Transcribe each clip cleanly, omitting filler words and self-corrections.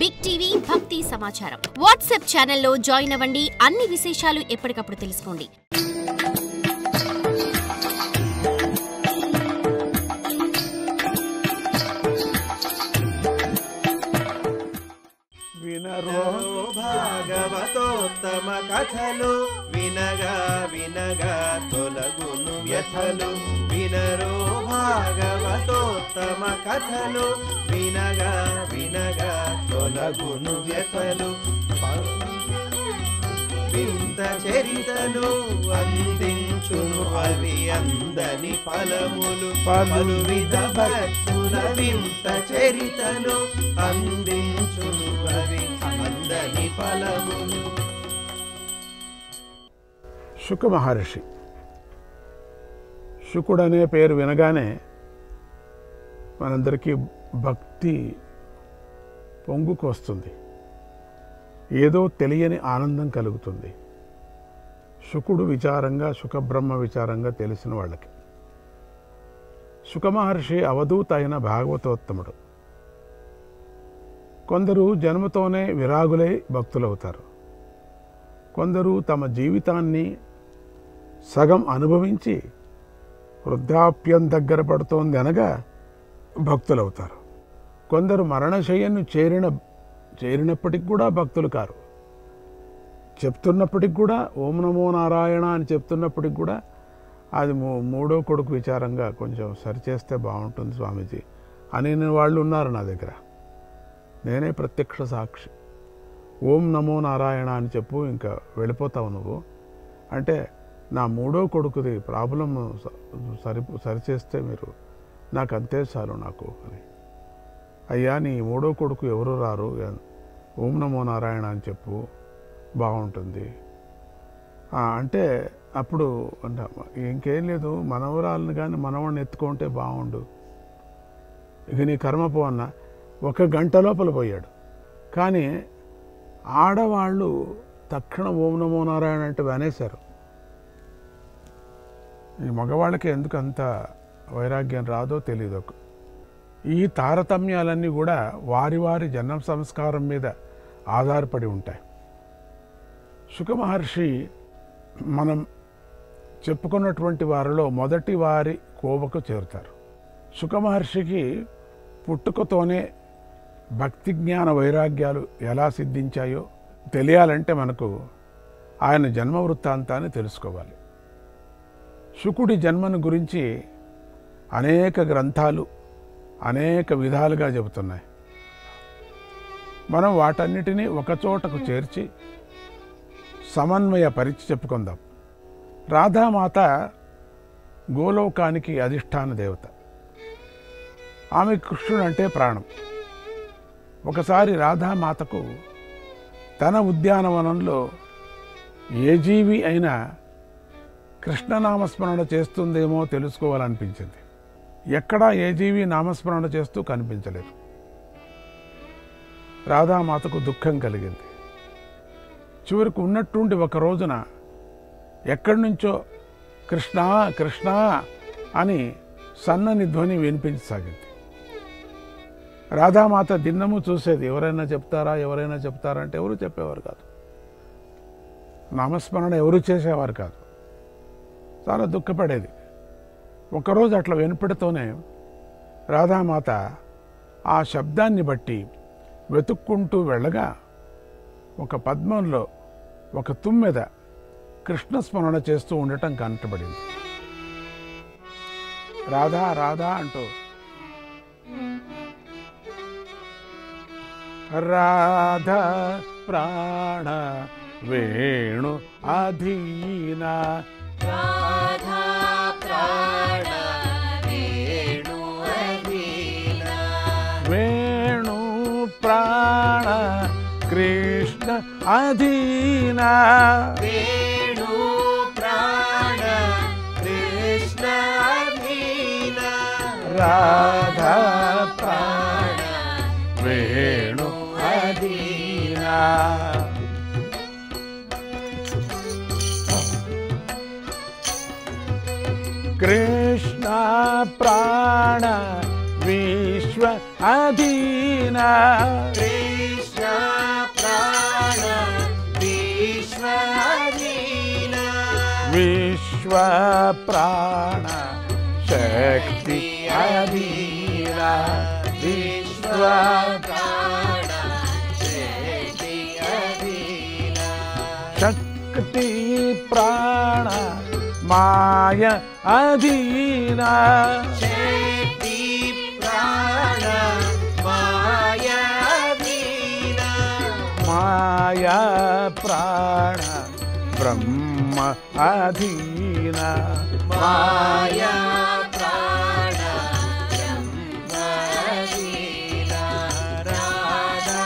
Big TV భక్తి సమాచారం WhatsApp ఛానల్లో జాయిన్ అవ్వండి. అన్ని విశేషాలు ఎప్పటికప్పుడు తెలుసుకోండి. వినరో భాగవతోత్తమ కథలు వినగా వినగా తొలగును వ్యథలు. వినరో భాగవతోత్తమ కథలు వినగా వినగా తొలగును వ్యథలు. వింత చరితలు అందించును అవి అందని ఫలములు. పలు విధ భక్తుల వింత చరితలు అందించును అవి అందని ఫలములు. శుక మహర్షి. శుకుడనే పేరు వినగానే మనందరికీ భక్తి పొంగుకు వస్తుంది. ఏదో తెలియని ఆనందం కలుగుతుంది. శుకుడు విచారంగా, శుకబ్రహ్మ విచారంగా తెలిసిన వాళ్ళకి. శుక మహర్షి అవధూత అయిన భాగవతోత్తముడు. కొందరు జన్మతోనే విరాగులై భక్తులవుతారు. కొందరు తమ జీవితాన్ని సగం అనుభవించి వృద్ధాప్యం దగ్గర పడుతోంది అనగా భక్తులవుతారు. కొందరు మరణశయ్యను చేరినప్పటికి కూడా భక్తులు కారు. చెప్తున్నప్పటికి కూడా ఓం నమో నారాయణ అని చెప్తున్నప్పటికి కూడా అది మూడో కొడుకు విచారంగా కొంచెం సరిచేస్తే బాగుంటుంది స్వామీజీ అని వాళ్ళు ఉన్నారు నా దగ్గర. నేనే ప్రత్యక్ష సాక్షి. ఓం నమో నారాయణ అని చెప్పు, ఇంకా వెళ్ళిపోతావు నువ్వు అంటే, నా మూడో కొడుకుది ప్రాబ్లం సరిచేస్తే మీరు నాకు అంతే చాలు నాకు అని. అయ్యా నీ మూడో కొడుకు ఎవరు రారు, ఓం నమో నారాయణ అని చెప్పు బాగుంటుంది అంటే, అప్పుడు ఇంకేం లేదు, మనవరాలను కానీ మనవాడిని ఎత్తుకుంటే బాగుండు, ఇక నీ కర్మపో అన్న. 1 గంట లోపల పోయాడు. కానీ ఆడవాళ్ళు తక్షణం ఓం నమో నారాయణ అంటే వినేశారు. ఈ మగవాళ్ళకి ఎందుకు అంత వైరాగ్యం రాదో తెలీదు. ఈ తారతమ్యాలన్నీ కూడా వారి వారి జన్మ సంస్కారం మీద ఆధారపడి ఉంటాయి. శుక మహర్షి మనం చెప్పుకున్నటువంటి వారిలో మొదటి వారి కోవకు చేరుతారు. శుక మహర్షికి పుట్టుకతోనే భక్తి జ్ఞాన వైరాగ్యాలు ఎలా సిద్ధించాయో తెలియాలంటే మనకు ఆయన జన్మ వృత్తాంతాన్ని తెలుసుకోవాలి. శుకుడి జన్మను గురించి అనేక గ్రంథాలు అనేక విధాలుగా చెబుతున్నాయి. మనం వాటన్నిటినీ ఒకచోటకు చేర్చి సమన్వయపరిచి చెప్పుకుందాం. రాధామాత గోలోకానికి అధిష్టాన దేవత. ఆమె కృష్ణుడు అంటే ప్రాణం. ఒకసారి రాధామాతకు తన ఉద్యానవనంలో ఏ జీవి అయినా కృష్ణనామస్మరణ చేస్తుందేమో తెలుసుకోవాలనిపించింది. ఎక్కడా ఏ జీవి నామస్మరణ చేస్తూ కనిపించలేదు. రాధామాతకు దుఃఖం కలిగింది. చివరికి ఉన్నట్టుండి ఒక రోజున ఎక్కడి నుంచో కృష్ణ కృష్ణ అని సన్నని ధ్వని వినిపించసాగింది. రాధామాత దిన్నము చూసేది, ఎవరైనా చెప్తారా అంటే ఎవరు చెప్పేవారు కాదు. నామస్మరణ ఎవరు చేసేవారు కాదు. చాలా దుఃఖపడేది. ఒకరోజు అట్లా వినపడితోనే రాధామాత ఆ శబ్దాన్ని బట్టి వెతుక్కుంటూ వెళ్ళగా ఒక పద్మంలో ఒక తుమ్మెద కృష్ణస్మరణ చేస్తూ ఉండటం కనపడింది. రాధా రాధా అంటూ రాధా ప్రాణ వేణు అధీన రాధా ప్రాణ వేణు అధీన వేణు ప్రాణ కృష్ణ అధీన వేణు ప్రాణ కృష్ణ అధీన రాధా ప్రాణ వేణు అధీన. కృష్ణ ప్రాణ విశ్వ అధీన కృష్ణ విశ్వ ప్రాణ శక్తి అధీన విశ్వ ప్రాణ శక్తి అధీన శక్తి ప్రాణ మాయ అధీన శక్తి ప్రాణ మాయ అధీన మాయ ప్రాణ బ్రహ్మ అధీన మాయ ప్రాణ బ్రహ్మ అధీన రాధా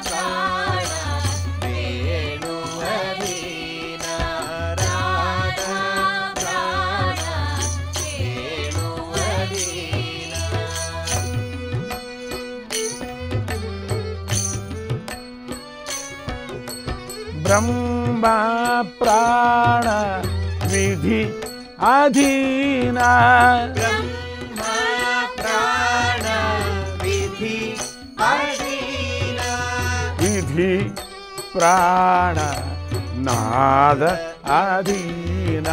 ప్రాణ వేణు అధీన రాధా ప్రాణ వేణు అధీన బ్రహ్మ ప్రాణ విధి అధీన బ్రహ్మ ప్రాణ విధి అధీన విధి ప్రాణ నాద అధీన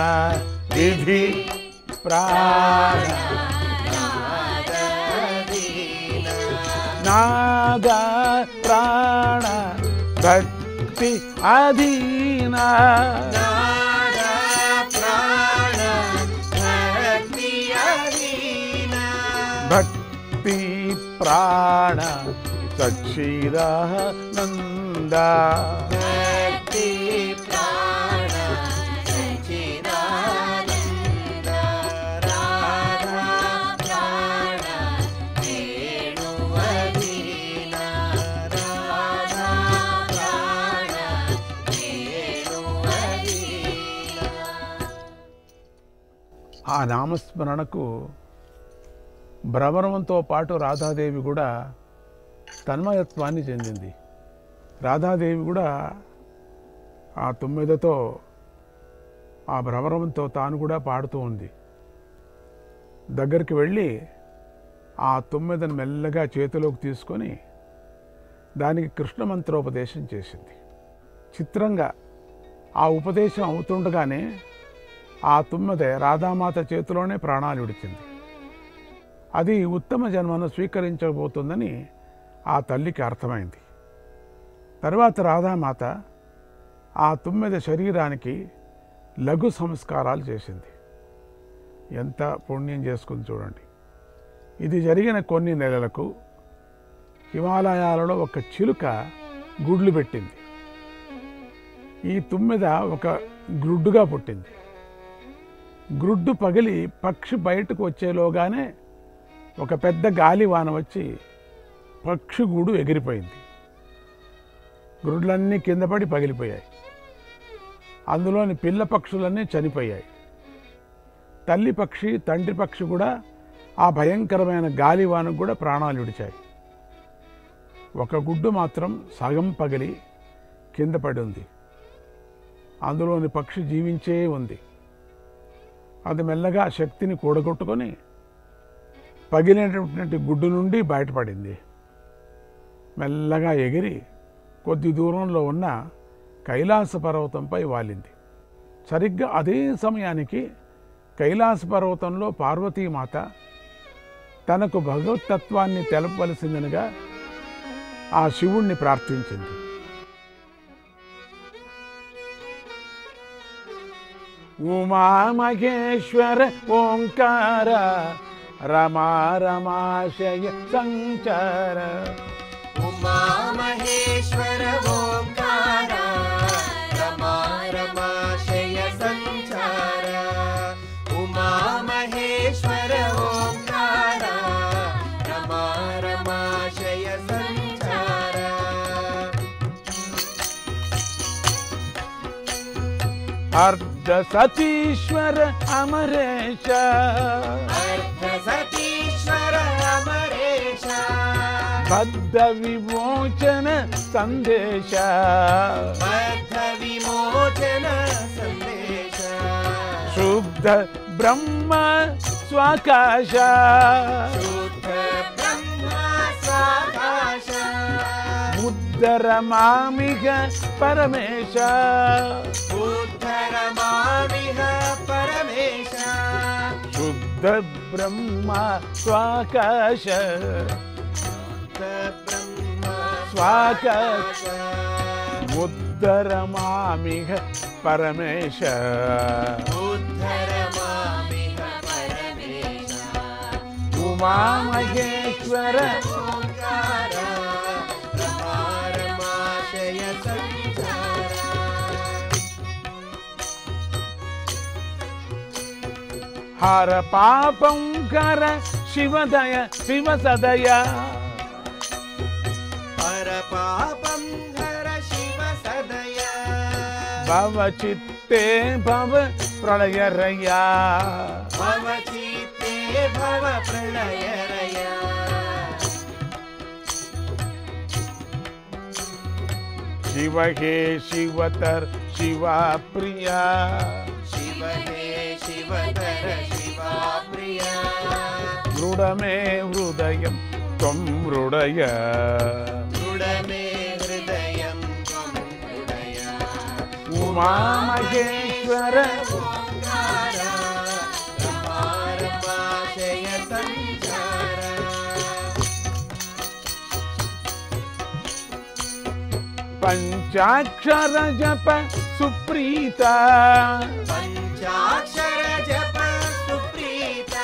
విధి ప్రాణ నాద అధీన నాద ప్రాణ భక్తి అధీన నాద ప్రాణ భక్తి అధీన భక్తి ప్రాణ సచ్చిదానంద భక్తి ప్రాణ సచ్చిదానంద రాధా ప్రాణ వేణు అధీన రాధా ప్రాణ వేణు అధీన ఆ నామస్మరణకు భ్రమరంతో పాటు రాధాదేవి కూడా తన్మయత్వాన్ని చెందింది. రాధాదేవి కూడా ఆ తుమ్మెదతో ఆ భ్రమరంతో తాను కూడా పాడుతూ ఉంది. దగ్గరికి వెళ్ళి ఆ తుమ్మెదను మెల్లగా చేతిలోకి తీసుకొని దానికి కృష్ణ మంత్రోపదేశం చేసింది. చిత్రంగా ఆ ఉపదేశం అవుతుండగానే ఆ తుమ్మెద రాధామాత చేతిలోనే ప్రాణాలు విడిచింది. అది ఉత్తమ జన్మను స్వీకరించబోతుందని ఆ తల్లికి అర్థమైంది. తర్వాత రాధామాత ఆ తుమ్మెద శరీరానికి లఘు సంస్కారాలు చేసింది. ఎంత పుణ్యం చేసుకుని చూడండి. ఇది జరిగిన కొన్ని నెలలకు హిమాలయాలలో ఒక చిలుక గుడ్లు పెట్టింది. ఈ తుమ్మెద ఒక గ్రుడ్డుగా పుట్టింది. గ్రుడ్డు పగిలి పక్షి బయటకు వచ్చేలోగానే ఒక పెద్ద గాలివాన వచ్చి పక్షి గూడు ఎగిరిపోయింది. గ్రుడ్లన్నీ కింద పడి పగిలిపోయాయి. అందులోని పిల్ల పక్షులన్నీ చనిపోయాయి. తల్లి పక్షి తండ్రి పక్షి కూడా ఆ భయంకరమైన గాలివానకు కూడా ప్రాణాలు విడిచాయి. ఒక గుడ్డు మాత్రం సగం పగిలి కింద పడి ఉంది. అందులోని పక్షి జీవించే ఉంది. అది మెల్లగా శక్తిని కూడగొట్టుకొని పగిలినటువంటి గుడ్డు నుండి బయటపడింది. మెల్లగా ఎగిరి కొద్ది దూరంలో ఉన్న కైలాస పర్వతంపై వాలింది. సరిగ్గా అదే సమయానికి కైలాస పర్వతంలో పార్వతీమాత తనకు భగవతత్వాన్ని తెలపవలసిందనగా ఆ శివుణ్ణి ప్రార్థించింది. ఉమా మహేశ్వర ఓంకార రమా రమాశయ సంచార ఉమా మహేశ్వర ఓంకార రమా రమాశయ సంచార ఉమా మహేశ్వర ఓంకార రమా రమాశయ సంచార అర్ధ సతీశ్వర అమరేశ అర్ధ సతీశ్వర అమరేశ బద్ధ విమోచన సందేశ బద్ధ విమోచన సందేశ శుద్ధ బ్రహ్మ స్వాకాశ శుద్ధ బ్రహ్మ స్వాకాశ బుద్ధ ఉద్ధరమామిహ పరమేశ ఉద్ధరమామిహ పరమేశ శుద్ధ బ్రహ్మ స్వాకాశ బ్రహ్మ స్వాకాశ ఉద్ధరమామిహ పరమేశ ఉద్ధరమామిహ పరమేశ ఉమామహేశ్వర ఓంకార రమారమాశయ సంచార హర పాపం కర శివదయ శివ సదయ హర పాపం హర శివ సదయ భవ చిత్తే భవ ప్రళయరయా భవ చిత్తే భవ ప్రళయరయ శివ హే శివతర్ శివా ప్రియా శివ హే శివతర శివా ప్రియా దృఢమే హృదయం త్వం హృదయ దృఢమే హృదయం త్వం హృదయ ఉమామహేశ్వర ఓంకార రమారమాశయ సంచార పంచాక్షర జప సుప్రీత పంచాక్షర జప సుప్రీత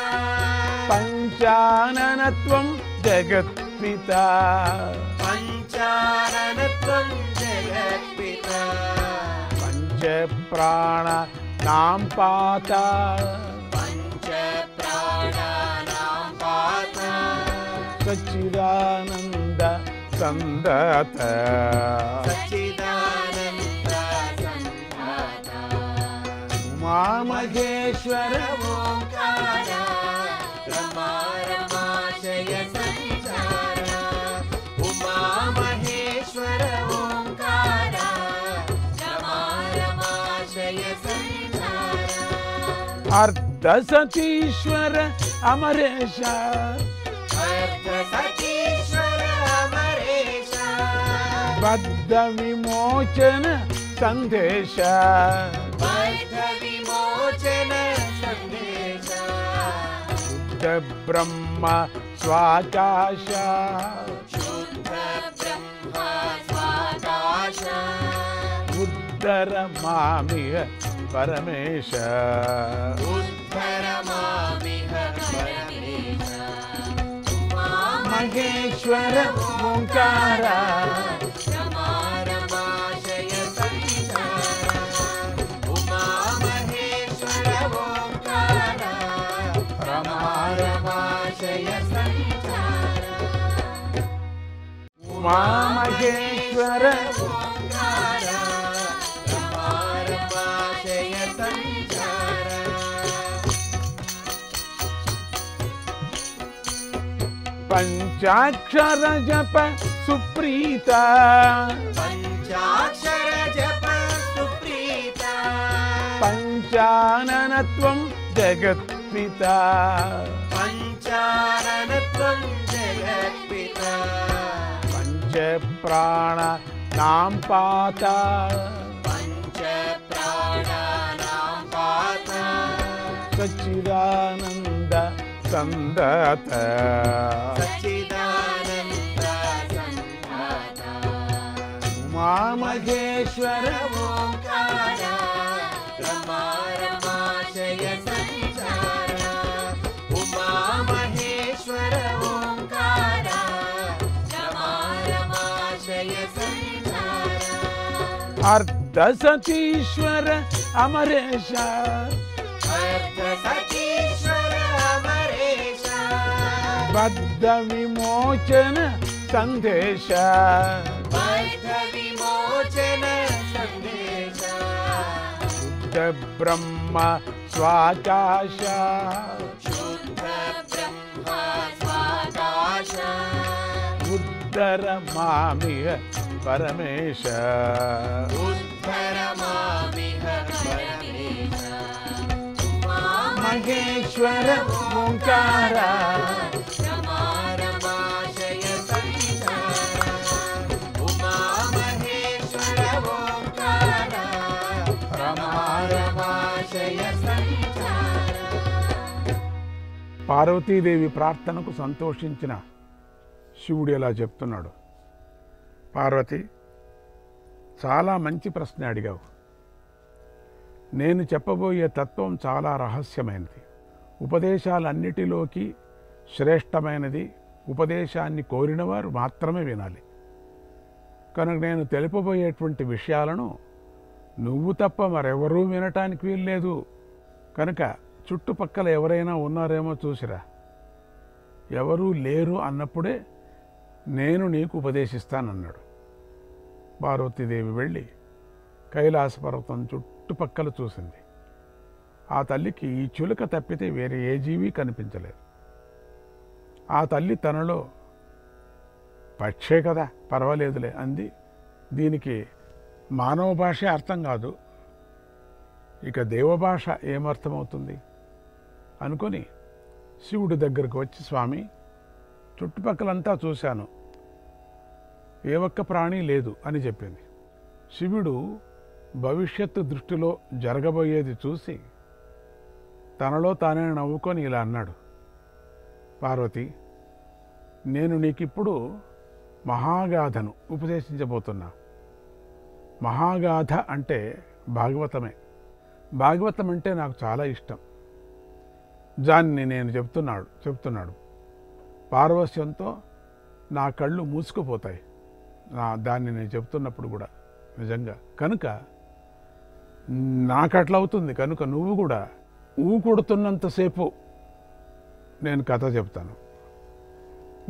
పంచాననత్వం జగత్పిత పంచాననత్వం జగత్పిత పంచ ప్రాణ నాం పాత పంచ ప్రాణానాం పాత సచ్చిదానంద సందత సచ్చిదానంద సంధాత ఉమామహేశ్వర ఓంకార రమారమాశయ సంచార ఉమామహేశ్వర ఓంకార రమారమాశయ సంచార అర్ధ సతీశ్వర అమరేశ అర్ధ సతీశ్వర అమరేశ బద్ధ విమోచన సందేశ బద్ధ విమోచన సందేశ శుద్ధ బ్రహ్మ స్వాకాశ శుద్ధ బ్రహ్మ స్వాకాశ ఉద్ధర మామిహ పరమేశ ఉద్ధరమామిహ పరమేశ మహేశ్వర ఓంకార రమారమాశయ సంచార ఉమామహేశ్వర ఓంకార రమారమాశయ సంచార ఉమామహేశ్వర ఓంకార రమారమాశయ సంచార పంచాక్షర జప సుప్రీత పంచాక్షర జప సుప్రీత పంచాననత్వం జగత్పిత పంచాననత్వం జగత్పిత పంచ ప్రాణ నాం పాత పంచ ప్రాణానాం పాత సచ్చిదానంద సందత సచ్చిదానంద సంధాత ఉమామహేశ్వర ఓంకార రమారమాశయ సంచార ఉమామహేశ్వర ఓంకార రమారమాశయ సంచార అర్ధ సతీశ్వర అమరేశ అర్ధ సతీశ్వర అమరేశ బద్ధ విమోచన సందేశ బద్ధ విమోచన సందేశ శుద్ధ బ్రహ్మ స్వాకాశ శుద్ధ బ్రహ్మ స్వాకాశ ఉద్ధర మామిహ పరమేశ ఉద్ధరమామిహ పరమేశ మహేశ్వర ఓంకార రమారమాశయ సంచార ఉమా పార్వతీదేవి ప్రార్థనకు సంతోషించిన శివుడు ఇలా చెప్తున్నాడు, పార్వతి, చాలా మంచి ప్రశ్న అడిగావు. నేను చెప్పబోయే తత్వం చాలా రహస్యమైనది, ఉపదేశాలన్నిటిలోకి శ్రేష్టమైనది, ఉపదేశాన్ని కోరినవారు మాత్రమే వినాలి. కనుక నేను తెలుపబోయేటువంటి విషయాలను నువ్వు తప్ప మరెవరూ వినటానికి వీల్లేదు. కనుక చుట్టుపక్కల ఎవరైనా ఉన్నారేమో చూసిరా. ఎవరూ లేరు అన్నప్పుడే నేను నీకు ఉపదేశిస్తానన్నాడు. పార్వతీదేవి వెళ్ళి కైలాస పర్వతం చుట్టుపక్కల చూసింది. ఆ తల్లికి ఈ చిలుక తప్పితే వేరే ఏ జీవి కనిపించలేదు. ఆ తల్లి తనలో, పక్షే కదా పర్వాలేదులే అంది. దీనికి మానవ భాష అర్థం కాదు, ఇక దేవభాష ఏమర్థమవుతుంది అనుకొని శివుడి దగ్గరకు వచ్చి, స్వామి, చుట్టుపక్కలంతా చూశాను, ఏ ఒక్క ప్రాణి లేదు అని చెప్పింది. శివుడు భవిష్యత్తు దృష్టిలో జరగబోయేది చూసి తనలో తానే నవ్వుకొని ఇలా అన్నాడు, పార్వతి, నేను నీకిప్పుడు మహాగాథను ఉపదేశించబోతున్నా. మహాగాథ అంటే భాగవతమే. భాగవతం అంటే నాకు చాలా ఇష్టం. దాన్ని నేను చెప్తున్నాడు పారవస్యంతో నా కళ్ళు మూసుకుపోతాయి దాన్ని నేను చెప్తున్నప్పుడు కూడా, నిజంగా. కనుక నాకు అట్లా అవుతుంది. కనుక నువ్వు కూడా కొడుతున్నంతసేపు నేను కథ చెప్తాను.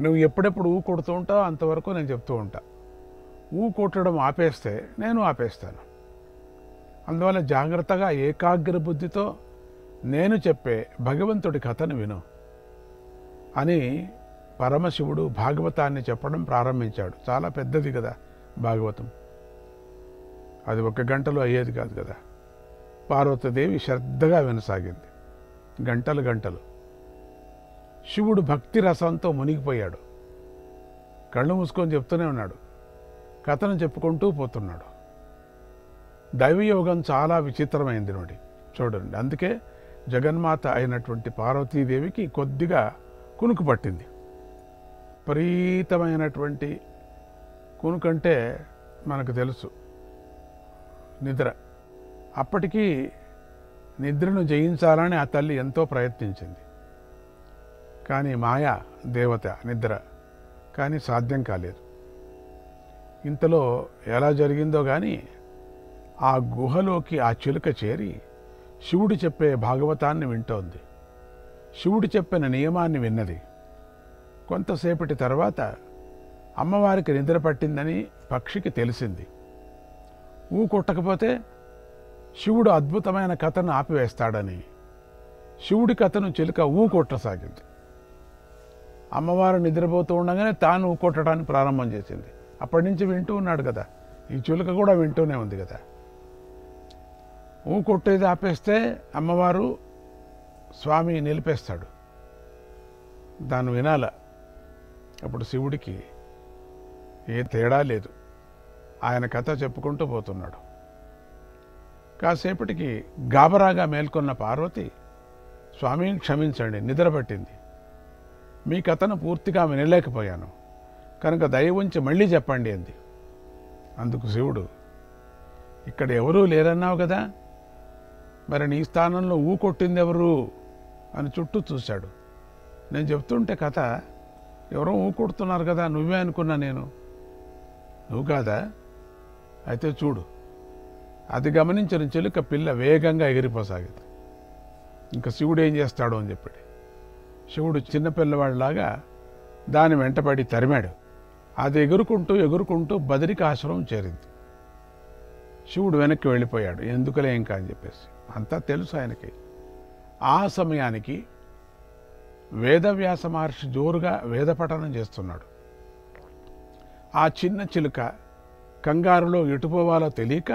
నువ్వు ఎప్పుడెప్పుడు కొడుతూ ఉంటావు అంతవరకు నేను చెప్తూ ఉంటా. కొట్టడం ఆపేస్తే నేను ఆపేస్తాను. అందువల్ల జాగ్రత్తగా ఏకాగ్ర బుద్ధితో నేను చెప్పే భగవంతుడి కథను విను అని పరమశివుడు భాగవతాన్ని చెప్పడం ప్రారంభించాడు. చాలా పెద్దది కదా భాగవతం, అది 1 గంటలో అయ్యేది కాదు కదా. పార్వతీదేవి శ్రద్ధగా వినసాగింది. గంటలు. శివుడు భక్తి రసంతో మునిగిపోయాడు. కళ్ళు మూసుకొని చెప్తూనే ఉన్నాడు, కథను చెప్పుకుంటూ పోతున్నాడు. దైవయోగం చాలా విచిత్రమైంది చూడండి. అందుకే జగన్మాత అయినటువంటి పార్వతీదేవికి కొద్దిగా కునుకు పట్టింది. విపరీతమైనటువంటి కునుకంటే మనకు తెలుసు, నిద్ర. అప్పటికీ నిద్రను జయించాలని ఆ తల్లి ఎంతో ప్రయత్నించింది. కానీ మాయా దేవత నిద్ర, కానీ సాధ్యం కాలేదు. ఇంతలో ఎలా జరిగిందో కానీ ఆ గుహలోకి ఆ చిలుక చేరి శివుడు చెప్పే భాగవతాన్ని వింటోంది. శివుడు చెప్పిన నియమాన్ని విన్నది. కొంతసేపటి తర్వాత అమ్మవారికి నిద్ర పట్టిందని పక్షికి తెలిసింది. కొట్టకపోతే శివుడు అద్భుతమైన కథను ఆపివేస్తాడని శివుడి కథను చిలుక కొట్టసాగింది. అమ్మవారు నిద్రపోతూ ఉండగానే తాను కొట్టడానికి ప్రారంభం చేసింది. అప్పటి నుంచి వింటూ ఉన్నాడు కదా, ఈ చిలుక కూడా వింటూనే ఉంది కదా. కొట్టేది ఆపేస్తే అమ్మవారు స్వామి నిలిపేస్తాడు, దాన్ని వినాల. అప్పుడు శివుడికి ఏ తేడా లేదు, ఆయన కథ చెప్పుకుంటూ పోతున్నాడు. కాసేపటికి గాబరాగా మేల్కొన్న పార్వతి, స్వామిని క్షమించండి, నిద్ర పట్టింది, మీ కథను పూర్తిగా వినలేకపోయాను, కనుక దయ ఉంచి మళ్ళీ చెప్పండి అంది. అందుకు శివుడు, ఇక్కడ ఎవరూ లేరన్నావు కదా, మరి నీ స్థానంలో కొట్టింది ఎవరు అని చుట్టూ చూశాడు. నేను చెప్తుంటే కథ ఎవరో కొడుతున్నారు కదా, నువ్వే అనుకున్నా నేను. నువ్వు కాదా? అయితే చూడు. అది గమనించిన చిలుక పిల్ల వేగంగా ఎగిరిపోసాగింది. ఇంకా శివుడు ఏం చేస్తాడు అని చెప్పాడు. శివుడు చిన్నపిల్లవాడిలాగా దాని వెంటపడి తరిమాడు. అది ఎగురుకుంటూ బదరికి ఆశ్రమం చేరింది. శివుడు వెనక్కి వెళ్ళిపోయాడు. ఎందుకులే ఇంకా అని చెప్పేసి, అంతా తెలుసు ఆయనకి. ఆ సమయానికి వేదవ్యాస మహర్షి జోరుగా వేదపఠనం చేస్తున్నాడు. ఆ చిన్న చిలుక కంగారులో ఎటుపోవాలో తెలియక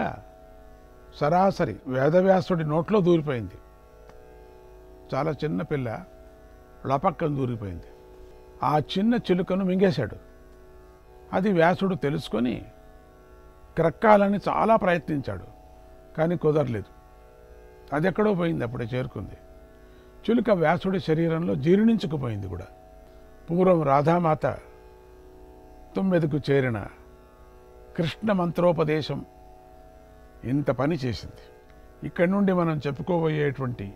సరాసరి వేదవ్యాసుడి నోట్లో దూరిపోయింది. చాలా చిన్న పిల్ల లపక్కన దూరిపోయింది. ఆ చిన్న చిలుకను మింగేశాడు. అది వ్యాసుడు తెలుసుకొని క్రక్కాలని చాలా ప్రయత్నించాడు, కానీ కుదరలేదు. అది ఎక్కడో పోయింది, అప్పుడే చేరుకుంది. చిలుక వ్యాసుడి శరీరంలో జీర్ణించుకుపోయింది కూడా. పూర్వం రాధామాత తుమ్మెదకు చేరిన కృష్ణ మంత్రోపదేశం ఇంత పని చేసింది. ఇక్కడి నుండి మనం చెప్పుకోబోయేటువంటి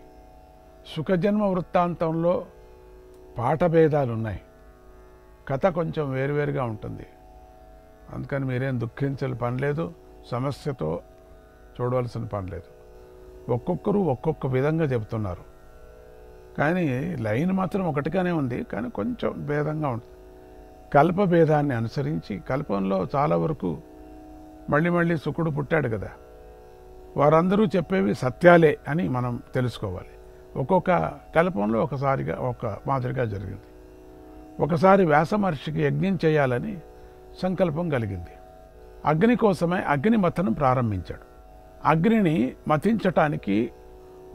సుఖజన్మ వృత్తాంతంలో పాఠభేదాలు ఉన్నాయి. కథ కొంచెం వేరువేరుగా ఉంటుంది. అందుకని మీరేం దుఃఖించాల్సిన పని లేదు, సమస్యతో చూడవలసిన పని లేదు. ఒక్కొక్కరు ఒక్కొక్క విధంగా చెబుతున్నారు, కానీ లైన్ మాత్రం ఒకటిగానే ఉంది, కానీ కొంచెం భేదంగా ఉంటుంది. కల్ప భేదాన్ని అనుసరించి కల్పంలో చాలా వరకు మళ్ళీ మళ్ళీ శుకుడు పుట్టాడు కదా, వారందరూ చెప్పేవి సత్యాలే అని మనం తెలుసుకోవాలి. ఒక్కొక్క కల్పంలో ఒక మాదిరిగా జరిగింది. ఒకసారి వ్యాస మహర్షికి యజ్ఞం చేయాలని సంకల్పం కలిగింది. అగ్ని కోసమే అగ్ని మథనం ప్రారంభించాడు. అగ్నిని మథించటానికి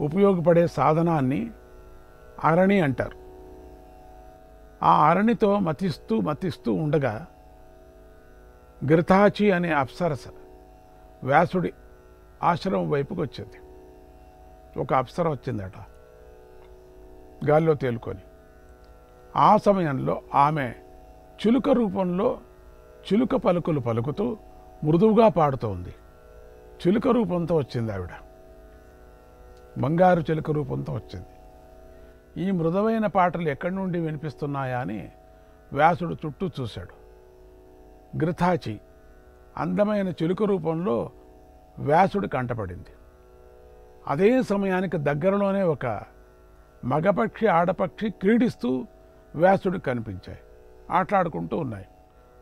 ఉపయోగపడే సాధనాన్ని అరణి అంటారు. ఆ అరణితో మతిస్తూ ఉండగా ఘృతాచి అనే అప్సరస వ్యాసుడి ఆశ్రమం వైపుకి వచ్చింది. ఒక అప్సర వచ్చిందట గాల్లో తేలుకొని. ఆ సమయంలో ఆమె చిలుక రూపంలో చిలుక పలుకులు పలుకుతూ మృదువుగా పాడుతోంది. చిలుక రూపంతో వచ్చింది ఆవిడ, బంగారు చిలుక రూపంతో వచ్చింది. ఈ మృదువైన పాటలు ఎక్కడి నుండి వినిపిస్తున్నాయా అని వ్యాసుడు చుట్టూ చూశాడు. ఘృతాచి అందమైన చిలుక రూపంలో వ్యాసుడి కంటపడింది. అదే సమయానికి దగ్గరలోనే ఒక మగపక్షి ఆడపక్షి క్రీడిస్తూ వ్యాసుడికి కనిపించాయి, ఆటలాడుకుంటూ ఉన్నాయి.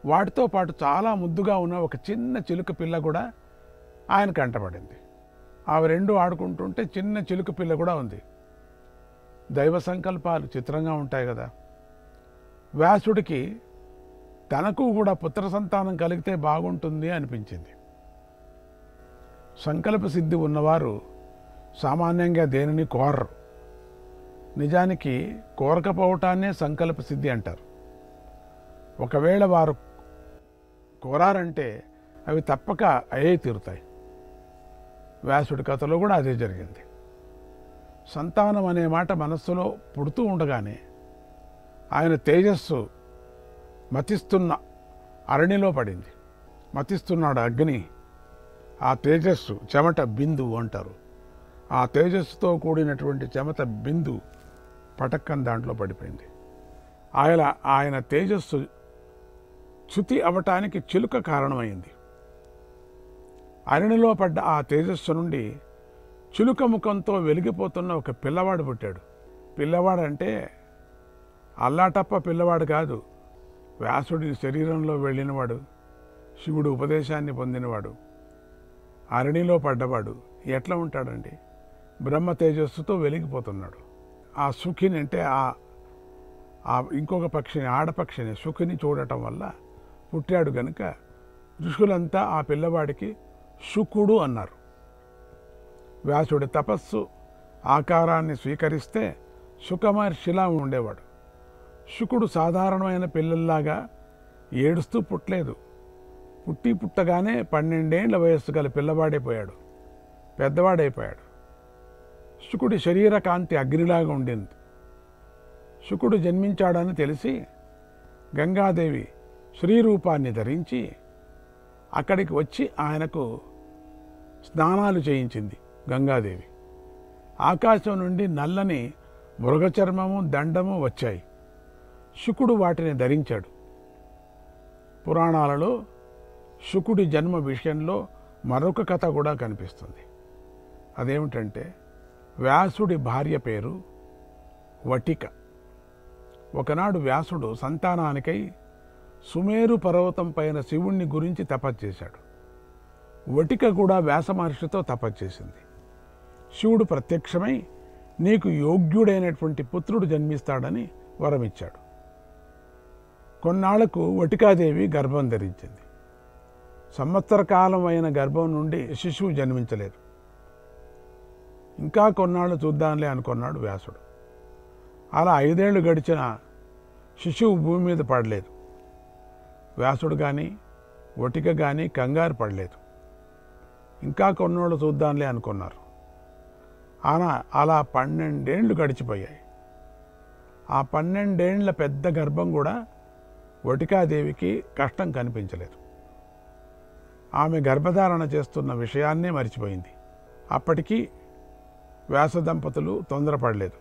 వాటితో పాటు చాలా ముద్దుగా ఉన్న ఒక చిన్న చిలుక పిల్ల కూడా ఆయన కంటపడింది. అవి రెండు ఆడుకుంటుంటే చిన్న చిలుక పిల్ల కూడా ఉంది. దైవ సంకల్పాలు చిత్రంగా ఉంటాయి కదా. వ్యాసుడికి తనకు కూడా పుత్ర సంతానం కలిగితే బాగుంటుంది అనిపించింది. సంకల్ప సిద్ధి ఉన్నవారు సామాన్యంగా దేనిని కోరరు. నిజానికి కోరకపోవటాన్నే సంకల్ప సిద్ధి అంటారు. ఒకవేళ వారు కోరారంటే అవి తప్పక అయ్యే తీరుతాయి. వ్యాసుడి కథలో కూడా అదే జరిగింది. సంతానం అనే మాట మనస్సులో పుడుతూ ఉండగానే ఆయన తేజస్సు మతిస్తున్న అరణిలో పడింది. మతిస్తున్నాడు అగ్ని. ఆ తేజస్సు చెమట బిందువు అంటారు. ఆ తేజస్సుతో కూడినటువంటి చెమట బిందు పటక్కన దాంట్లో పడిపోయింది. ఆయన తేజస్సు చ్యుతి అవటానికి చిలుక కారణమైంది. అరణిలో పడ్డ ఆ తేజస్సు నుండి చిలుక ముఖంతో వెలిగిపోతున్న ఒక పిల్లవాడు పుట్టాడు. పిల్లవాడంటే అల్లాటప్ప పిల్లవాడు కాదు, వ్యాసుడి శరీరంలో వెళ్ళినవాడు, శివుడు ఉపదేశాన్ని పొందినవాడు, అరణిలో పడ్డవాడు. ఎట్లా ఉంటాడండి? బ్రహ్మ తేజస్సుతో వెలిగిపోతున్నాడు. ఆ సుఖిని అంటే ఆ ఇంకొక పక్షిని, ఆడపక్షిని సుఖిని చూడటం వల్ల పుట్టాడు గనుక ఋషులంతా ఆ పిల్లవాడికి శుకుడు అన్నారు. వ్యాసుడి తపస్సు ఆకారాన్ని స్వీకరిస్తే శుకమహర్షిలా ఉండేవాడు. శుకుడు సాధారణమైన పిల్లల్లాగా ఏడుస్తూ పుట్టలేదు. పుట్టగానే 12 ఏళ్ల వయస్సు గల పిల్లవాడైపోయాడు, పెద్దవాడైపోయాడు. శుకుడి శరీర కాంతి అగ్నిలాగా ఉండింది. శుకుడు జన్మించాడని తెలిసి గంగాదేవి శ్రీరూపాన్ని ధరించి అక్కడికి వచ్చి ఆయనకు స్నానాలు చేయించింది గంగాదేవి. ఆకాశం నుండి నల్లని మృగచర్మము దండము వచ్చాయి. శుకుడు వాటిని ధరించాడు. పురాణాలలో శుకుడి జన్మ విషయంలో మరొక కథ కూడా కనిపిస్తుంది. అదేమిటంటే వ్యాసుడి భార్య పేరు వటిక. ఒకనాడు వ్యాసుడు సంతానానికై సుమేరు పర్వతం పైన శివుణ్ణి గురించి తపస్సు చేశాడు. వటిక కూడా వ్యాస మహర్షితో తపస్సు చేసింది. శివుడు ప్రత్యక్షమై నీకు యోగ్యుడైనటువంటి పుత్రుడు జన్మిస్తాడని వరమిచ్చాడు. కొన్నాళ్లకు వటికాదేవి గర్భం ధరించింది. సంవత్సర కాలం అయిన గర్భం నుండి శిశువు జన్మించలేదు. ఇంకా కొన్నాళ్ళు చూద్దాంలే అనుకున్నాడు వ్యాసుడు. అలా 5 ఏళ్ళు గడిచిన శిశువు భూమి మీద పడలేదు. వ్యాసుడు కానీ వటిక కానీ కంగారు పడలేదు. ఇంకా కొన్నాళ్ళు చూద్దాంలే అనుకున్నారు. అలా 12 ఏళ్ళు గడిచిపోయాయి. ఆ 12 ఏళ్ల పెద్ద గర్భం కూడా వటికాదేవికి కష్టం కనిపించలేదు. ఆమె గర్భధారణ చేస్తున్న విషయాన్నే మర్చిపోయింది. అప్పటికీ వ్యాస దంపతులు తొందరపడలేదు.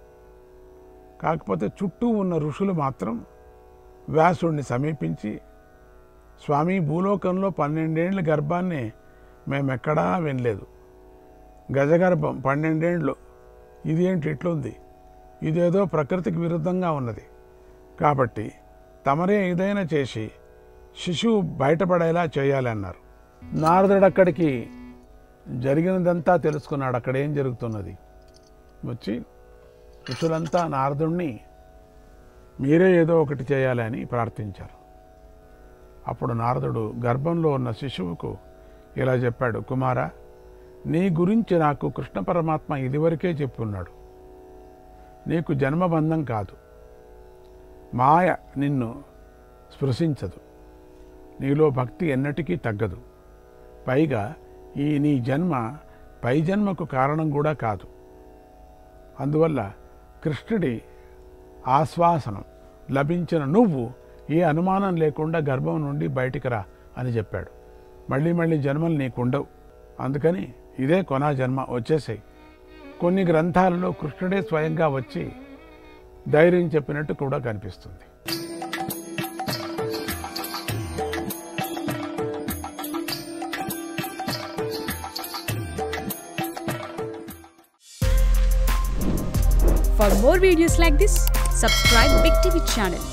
కాకపోతే చుట్టూ ఉన్న ఋషులు మాత్రం వ్యాసుడిని సమీపించి, స్వామి, భూలోకంలో 12 ఏళ్ల గర్భాన్ని మేమెక్కడా వినలేదు. గజగర్భం 12 ఏళ్ళు, ఇదేంటి ఇట్లుంది, ఇదేదో ప్రకృతికి విరుద్ధంగా ఉన్నది. కాబట్టి తమరే ఏదైనా చేసి శిశువు బయటపడేలా చేయాలి అన్నారు. నారదుడు అక్కడికి జరిగినదంతా తెలుసుకున్నాడు. అక్కడ ఏం జరుగుతున్నది వచ్చి ఋషులంతా నారదుణ్ణి మీరే ఏదో ఒకటి చేయాలి అని ప్రార్థించారు. అప్పుడు నారదుడు గర్భంలో ఉన్న శిశువుకు ఇలా చెప్పాడు, కుమారా, నీ గురించి నాకు కృష్ణ పరమాత్మ ఇదివరకే చెప్పున్నాడు. నీకు జన్మబంధం కాదు, మాయ నిన్ను స్పృశించదు, నీలో భక్తి ఎన్నటికీ తగ్గదు. పైగా ఈ నీ జన్మ పై జన్మకు కారణం కూడా కాదు. అందువల్ల కృష్ణుడి ఆశ్వాసనం లభించిన నువ్వు ఏ అనుమానం లేకుండా గర్భం నుండి బయటికి రా అని చెప్పాడు. మళ్ళీ జన్మలు నీకుండవు, అందుకని ఇదే కొనా జన్మ, వచ్చేసాయి. కొన్ని గ్రంథాలలో కృష్ణుడే స్వయంగా వచ్చి ధైర్యం చెప్పినట్టు కూడా కనిపిస్తుంది. For more videos like this, subscribe Big TV channel.